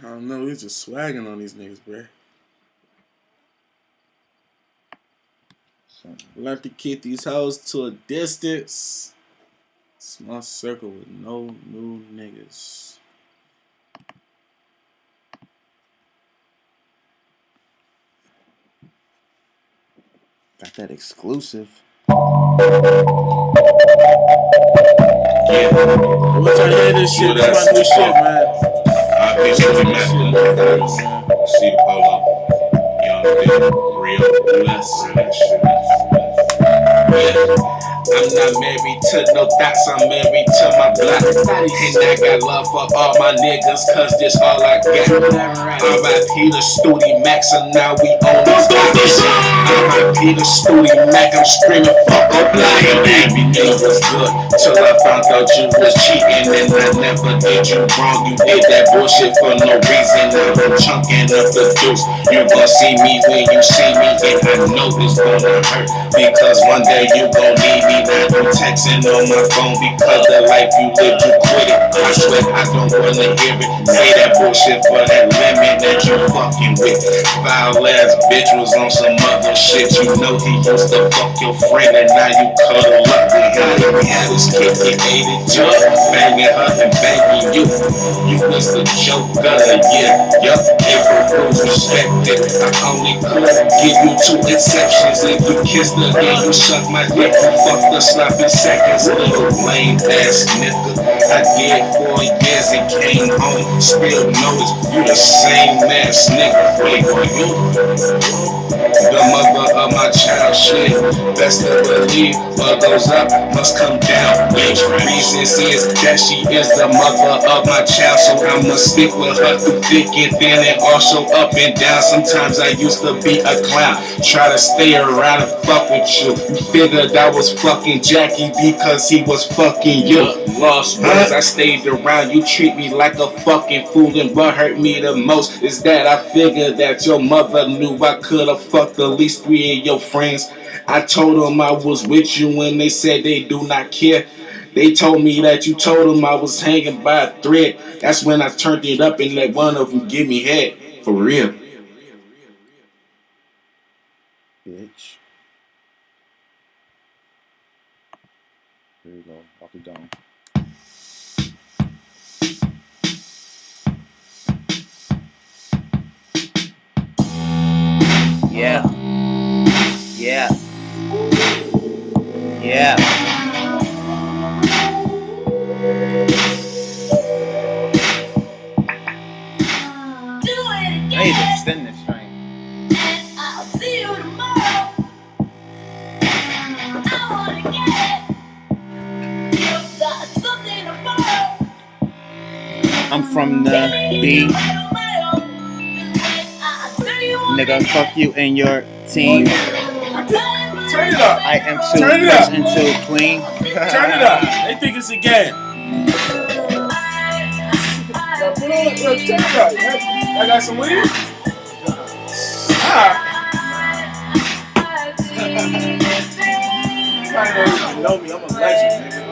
don't know. He's just swagging on these niggas, bruh. Learn to keep these hoes to a distance. Small circle with no new niggas. Got that exclusive. Yeah. We're trying to hear this shit. This my new shit, man. I see Polo. Young Dick, real bless. I'm not married to no dots, I'm married to my block. And I got love for all my niggas, cause this all I got. R.I.P. the Studi Max, and now we own this shit. R.I.P. the Studi Mac, I'm screaming fuck up like everything was good till I found out you was cheating, and I never did you wrong. You did that bullshit for no reason. I'm chunking up the deuce. You gon' see me when you see me, and I know this gonna hurt, because one day you gon' need me. Now you texting on my phone because the life you lived, you quit it. I swear I don't wanna hear it. Say that bullshit for that lemon that you fucking with. Foul ass bitch was on some other shit. You know he used to fuck your friend, and now you cuddle up with him. He had his kid, he ate it up, banging her and banging you. You was the joker, yeah, yup. April Fools respected. I only could give you 2 exceptions. If you kissed her, then you suck my dick. Fuck the sloppy seconds, little lame ass nigga. I did 4 years and came home, still notice you the same ass nigga. Wait, you? The mother of my child, shit. Best to believe what goes up must come down. Which reason is that she is the mother of my child, so I'ma stick with her through thick and thin, and also up and down. Sometimes I used to be a clown, try to stay around and fuck with you. You figured I was fucking Jackie because he was fucking you. Lost words, I stayed around. You treat me like a fucking fool, and what hurt me the most is that I figured that your mother knew I could've fucked at least 3 of your friends. I told them I was with you when they said they do not care. They told me that you told them I was hanging by a thread. That's when I turned it up and let one of them give me head. For real. Bitch. Here we go. Off the dome. Yeah. Yeah. Yeah. I need to extend this train. I'll see you tomorrow. I wanna get it. You got something tomorrow. I'm from the B. Nigga, fuck you and your team. Turn it up. I am too Turn it fresh up. and too clean. Turn it up. They think it's a game. Turn it up. I got some weed. You might not even know me. I'm a legend, nigga.